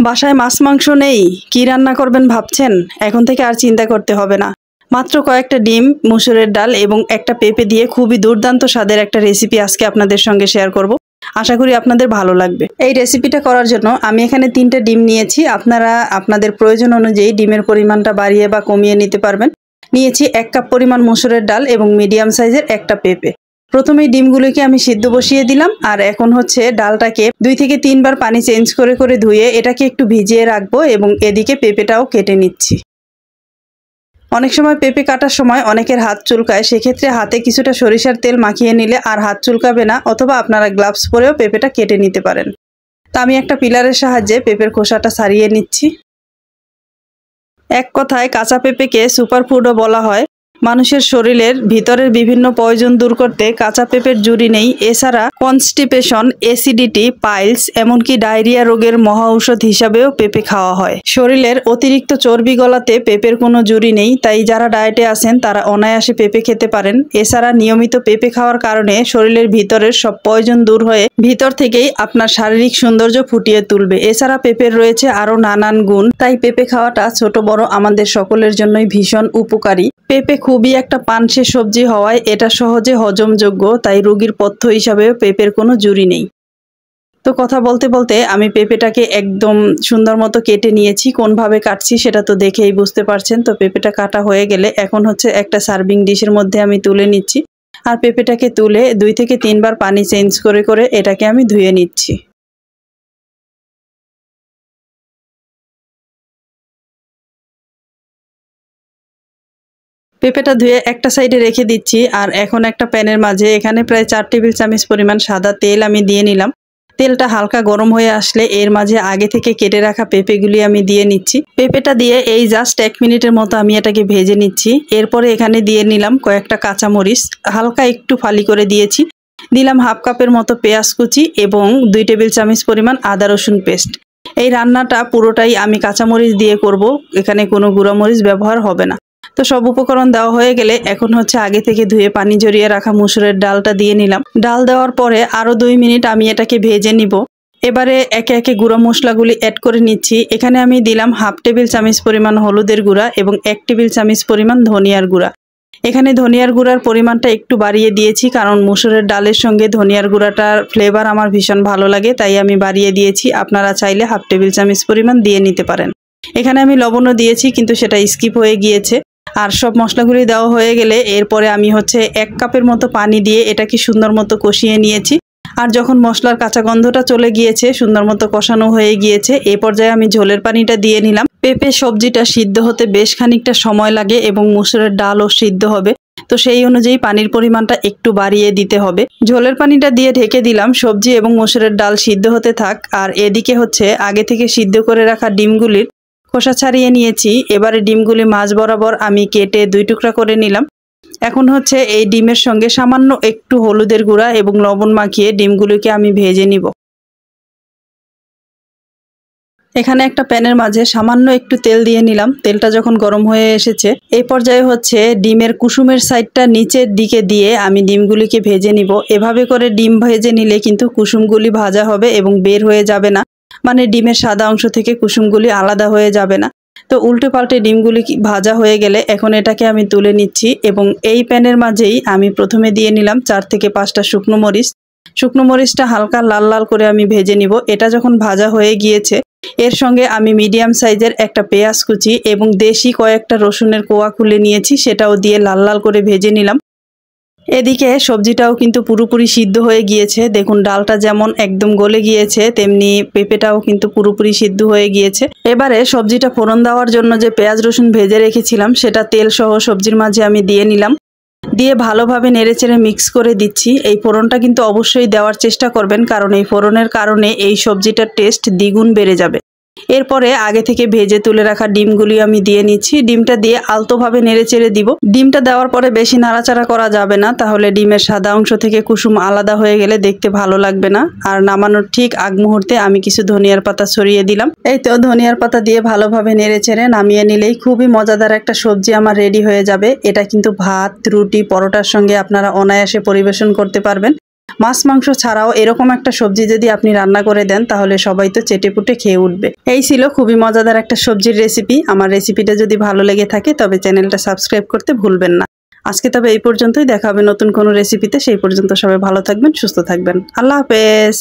বাসায় মাছ মাংস নেই, কি রান্না করবেন ভাবছেন? এখন থেকে আর চিন্তা করতে হবে না। মাত্র কয়েকটা ডিম, মসুরের ডাল এবং একটা পেঁপে দিয়ে খুবই দুর্দান্ত স্বাদের একটা রেসিপি আজকে আপনাদের সঙ্গে শেয়ার করব। আশা করি আপনাদের ভালো লাগবে। এই রেসিপিটা করার জন্য আমি এখানে 3টে ডিম নিয়েছি। আপনারা আপনাদের প্রয়োজন অনুযায়ী ডিমের পরিমাণটা বাড়িয়ে বা কমিয়ে নিতে পারবেন। নিয়েছি 1 কাপ পরিমাণ মসুরের ডাল এবং মিডিয়াম সাইজের একটা পেঁপে। প্রথমেই ডিমগুলোকে আমি সিদ্ধ বসিয়ে দিলাম, আর এখন হচ্ছে ডালটাকে 2 থেকে 3 বার পানি চেঞ্জ করে করে ধুয়ে এটাকে একটু ভিজিয়ে রাখবো এবং এদিকে পেঁপেটাও কেটে নিচ্ছি। অনেক সময় পেঁপে কাটার সময় অনেকের হাত চুলকায়, সেক্ষেত্রে হাতে কিছুটা সরিষার তেল মাখিয়ে নিলে আর হাত চুলকাবে না, অথবা আপনারা গ্লাভস পরেও পেঁপেটা কেটে নিতে পারেন। তা আমি একটা পিলারের সাহায্যে পেঁপের খোসাটা ছাড়িয়ে নিচ্ছি। এক কথায় কাঁচা পেঁপেকে সুপারফুডও বলা হয়। মানুষের শরীরের ভিতরের বিভিন্ন প্রয়োজন দূর করতে কাঁচা পেঁপের জুড়ি নেই। এছাড়া কনস্টিপেশন, অ্যাসিডিটি, পাইলস এমনকি ডায়রিয়া রোগের মহা ঔষধ হিসাবেও পেঁপে খাওয়া হয়। শরীরের অতিরিক্ত চর্বি গলাতে পেঁপের কোনো জুড়ি নেই, তাই যারা ডায়েটে আছেন তারা অনায়াসে পেঁপে খেতে পারেন। এছাড়া নিয়মিত পেঁপে খাওয়ার কারণে শরীরের ভিতরের সব প্রয়োজন দূর হয়ে ভিতর থেকেই আপনার শারীরিক সৌন্দর্য ফুটিয়ে তুলবে। এছাড়া পেঁপের রয়েছে আরো নানান গুণ, তাই পেঁপে খাওয়াটা ছোট বড় আমাদের সকলের জন্যই ভীষণ উপকারী। পেঁপে খুবই একটা পানসে সবজি হওয়ায় এটা সহজে হজমযোগ্য, তাই রোগীর পথ্য হিসাবেও পেঁপের কোনো জুড়ি নেই। তো কথা বলতে বলতে আমি পেঁপেটাকে একদম সুন্দর মতো কেটে নিয়েছি। কোনভাবে কাটছি সেটা তো দেখেই বুঝতে পারছেন। তো পেঁপেটা কাটা হয়ে গেলে এখন হচ্ছে একটা সার্ভিং ডিশের মধ্যে আমি তুলে নিচ্ছি, আর পেঁপেটাকে তুলে 2 থেকে 3 বার পানি চেঞ্জ করে করে এটাকে আমি ধুয়ে নিচ্ছি। পেঁপেটা ধুয়ে একটা সাইডে রেখে দিচ্ছি, আর এখন একটা প্যানের মাঝে এখানে প্রায় 4 টেবিল চামচ পরিমাণ সাদা তেল আমি দিয়ে নিলাম। তেলটা হালকা গরম হয়ে আসলে এর মাঝে আগে থেকে কেটে রাখা পেঁপেগুলি আমি দিয়ে নিচ্ছি। পেঁপেটা দিয়ে এই জাস্ট 1 মিনিটের মতো আমি এটাকে ভেজে নিচ্ছি। এরপরে এখানে দিয়ে নিলাম কয়েকটা কাঁচামরিচ, হালকা একটু ফালি করে দিয়েছি। দিলাম 1/2 কাপের মতো পেঁয়াজ কুচি এবং 2 টেবিল চামচ পরিমাণ আদা রসুন পেস্ট। এই রান্নাটা পুরোটাই আমি কাঁচামরিচ দিয়ে করব, এখানে কোনো গুঁড়ামরিচ ব্যবহার হবে না। তো সব উপকরণ দেওয়া হয়ে গেলে এখন হচ্ছে আগে থেকে ধুয়ে পানি ঝরিয়ে রাখা মসুরের ডালটা দিয়ে নিলাম। ডাল দেওয়ার পরে আরো 2 মিনিট আমি এটাকে ভেজে নিব। এবারে একে একে গুঁড়া মশলাগুলি অ্যাড করে নিচ্ছি। এখানে আমি দিলাম 1/2 টেবিল চামচ পরিমাণ হলুদের গুঁড়া এবং 1 টেবিল চামচ পরিমাণ ধনিয়ার গুঁড়া। এখানে ধনিয়ার গুঁড়ার পরিমাণটা একটু বাড়িয়ে দিয়েছি, কারণ মসুরের ডালের সঙ্গে ধনিয়ার গুঁড়াটার ফ্লেভার আমার ভীষণ ভালো লাগে, তাই আমি বাড়িয়ে দিয়েছি। আপনারা চাইলে 1/2 টেবিল চামচ পরিমাণ দিয়ে নিতে পারেন। এখানে আমি লবণও দিয়েছি, কিন্তু সেটা স্কিপ হয়ে গিয়েছে। আর সব মশলাগুলি দেওয়া হয়ে গেলে এরপরে আমি হচ্ছে 1 কাপের মতো পানি দিয়ে এটাকে সুন্দর মতো কষিয়ে নিয়েছি। আর যখন মশলার কাঁচা গন্ধটা চলে গিয়েছে, সুন্দর মতো কষানো হয়ে গিয়েছে, এই পর্যায়ে আমি ঝোলের পানিটা দিয়ে নিলাম। পেঁপে সবজিটা সিদ্ধ হতে বেশ খানিকটা সময় লাগে এবং মসুরের ডালও সিদ্ধ হবে, তো সেই অনুযায়ী পানির পরিমাণটা একটু বাড়িয়ে দিতে হবে। ঝোলের পানিটা দিয়ে ঢেকে দিলাম, সবজি এবং মসুরের ডাল সিদ্ধ হতে থাক। আর এদিকে হচ্ছে আগে থেকে সিদ্ধ করে রাখা ডিমগুলির খোসা ছাড়িয়ে নিয়েছি। এবারে ডিমগুলি মাঝ বরাবর আমি কেটে 2 টুকরা করে নিলাম। এখন হচ্ছে এই ডিমের সঙ্গে সামান্য একটু হলুদের গুঁড়া এবং লবণ মাখিয়ে ডিমগুলিকে আমি ভেজে নিব। এখানে একটা প্যানের মাঝে সামান্য একটু তেল দিয়ে নিলাম। তেলটা যখন গরম হয়ে এসেছে, এই পর্যায়ে হচ্ছে ডিমের কুসুমের সাইডটা নিচের দিকে দিয়ে আমি ডিমগুলিকে ভেজে নিব। এভাবে করে ডিম ভেজে নিলে কিন্তু কুসুমগুলি ভাজা হবে এবং বের হয়ে যাবে না, মানে ডিমের সাদা অংশ থেকে কুসুমগুলি আলাদা হয়ে যাবে না। তো উল্টে পাল্টে ডিমগুলি ভাজা হয়ে গেলে এখন এটাকে আমি তুলে নিচ্ছি এবং এই প্যানের মাঝেই আমি প্রথমে দিয়ে নিলাম 4 থেকে 5টা শুকনো মরিচ। শুকনো মরিচটা হালকা লাল লাল করে আমি ভেজে নিব। এটা যখন ভাজা হয়ে গিয়েছে, এর সঙ্গে আমি মিডিয়াম সাইজের একটা পেঁয়াজ কুচি এবং দেশি কয়েকটা রসুনের কোয়া খুলে নিয়েছি, সেটাও দিয়ে লাল লাল করে ভেজে নিলাম। এদিকে সবজিটাও কিন্তু পুরোপুরি সিদ্ধ হয়ে গিয়েছে। দেখুন ডালটা যেমন একদম গলে গিয়েছে, তেমনি পেঁপেটাও কিন্তু পুরোপুরি সিদ্ধ হয়ে গিয়েছে। এবারে সবজিটা ফোড়ন দেওয়ার জন্য যে পেঁয়াজ রসুন ভেজে রেখেছিলাম, সেটা তেল সহ সবজির মাঝে আমি দিয়ে নিলাম। দিয়ে ভালোভাবে নেড়েচেড়ে মিক্স করে দিচ্ছি। এই ফোড়নটা কিন্তু অবশ্যই দেওয়ার চেষ্টা করবেন, কারণ এই ফোড়নের কারণে এই সবজিটার টেস্ট দ্বিগুণ বেড়ে যাবে। এরপরে আগে থেকে ভেজে তুলে রাখা ডিমগুলি আমি দিয়ে নিচ্ছি। ডিমটা দিয়ে আলতোভাবে নেড়েচেড়ে দিব। ডিমটা দেওয়ার পরে বেশি নাড়াচাড়া করা যাবে না, তাহলে ডিমের সাদা অংশ থেকে কুসুম আলাদা হয়ে গেলে দেখতে ভালো লাগবে না। আর নামানোর ঠিক আগ মুহূর্তে আমি কিছু ধনিয়ার পাতা ছড়িয়ে দিলাম। এই তো ধনিয়ার পাতা দিয়ে ভালোভাবে নেড়েচেড়ে নামিয়ে নিলেই খুবই মজাদার একটা সবজি আমার রেডি হয়ে যাবে। এটা কিন্তু ভাত, রুটি, পরোটার সঙ্গে আপনারা অনায়াসে পরিবেশন করতে পারবেন। মাছ মাংস ছাড়াও এরকম একটা সবজি যদি আপনি রান্না করে দেন তাহলে সবাই তো চেটেপুটে খেয়ে উঠবে। এই ছিল খুবই মজাদার একটা সবজির রেসিপি। আমার রেসিপিটা যদি ভালো লেগে থাকে তবে চ্যানেলটা সাবস্ক্রাইব করতে ভুলবেন না। আজকে তবে এই পর্যন্তই, দেখা হবে নতুন কোনো রেসিপিতে। সেই পর্যন্ত সবাই ভালো থাকবেন, সুস্থ থাকবেন। আল্লাহ হাফেজ।